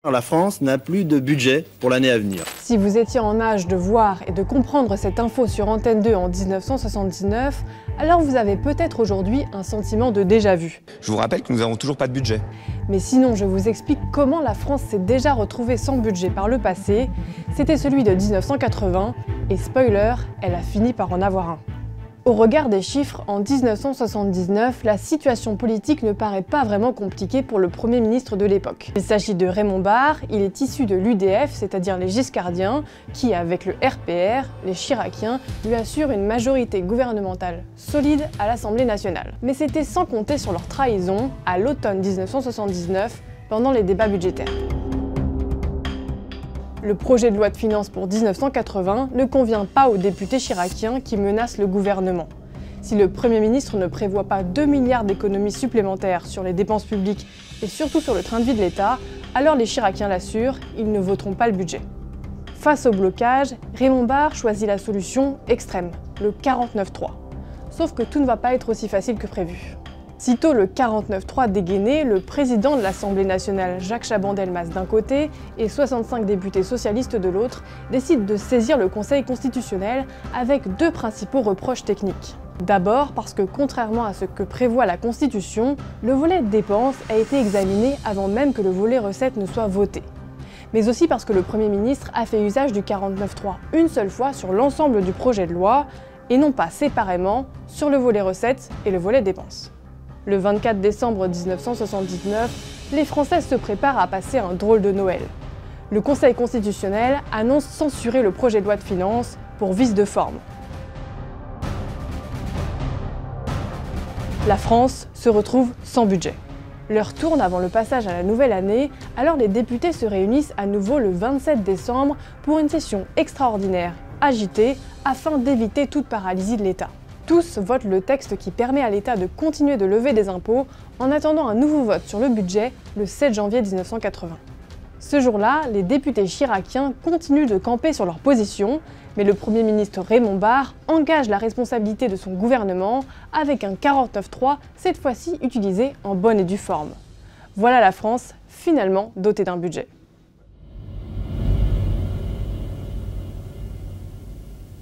La France n'a plus de budget pour l'année à venir. Si vous étiez en âge de voir et de comprendre cette info sur Antenne 2 en 1979, alors vous avez peut-être aujourd'hui un sentiment de déjà-vu. Je vous rappelle que nous n'avons toujours pas de budget. Mais sinon, je vous explique comment la France s'est déjà retrouvée sans budget par le passé. C'était celui de 1980, et spoiler, elle a fini par en avoir un. Au regard des chiffres, en 1979, la situation politique ne paraît pas vraiment compliquée pour le Premier ministre de l'époque. Il s'agit de Raymond Barre, il est issu de l'UDF, c'est-à-dire les Giscardiens, qui, avec le RPR, les Chiraciens, lui assurent une majorité gouvernementale solide à l'Assemblée nationale. Mais c'était sans compter sur leur trahison, à l'automne 1979, pendant les débats budgétaires. Le projet de loi de finances pour 1980 ne convient pas aux députés chiraciens qui menacent le gouvernement. Si le Premier ministre ne prévoit pas 2 milliards d'économies supplémentaires sur les dépenses publiques et surtout sur le train de vie de l'État, alors les chiraciens l'assurent, ils ne voteront pas le budget. Face au blocage, Raymond Barre choisit la solution extrême, le 49.3. Sauf que tout ne va pas être aussi facile que prévu. Sitôt le 49.3 dégainé, le président de l'Assemblée nationale, Jacques Chaban-Delmas d'un côté, et 65 députés socialistes de l'autre, décident de saisir le Conseil constitutionnel avec deux principaux reproches techniques. D'abord parce que, contrairement à ce que prévoit la Constitution, le volet dépenses a été examiné avant même que le volet recettes ne soit voté. Mais aussi parce que le Premier ministre a fait usage du 49.3 une seule fois sur l'ensemble du projet de loi, et non pas séparément sur le volet recettes et le volet dépenses. Le 24 décembre 1979, les Français se préparent à passer un drôle de Noël. Le Conseil constitutionnel annonce censurer le projet de loi de finances pour vice de forme. La France se retrouve sans budget. L'heure tourne avant le passage à la nouvelle année, alors les députés se réunissent à nouveau le 27 décembre pour une session extraordinaire, agitée, afin d'éviter toute paralysie de l'État. Tous votent le texte qui permet à l'État de continuer de lever des impôts en attendant un nouveau vote sur le budget le 7 janvier 1980. Ce jour-là, les députés chiraciens continuent de camper sur leur position, mais le Premier ministre Raymond Barre engage la responsabilité de son gouvernement avec un 49.3, cette fois-ci utilisé en bonne et due forme. Voilà la France, finalement dotée d'un budget.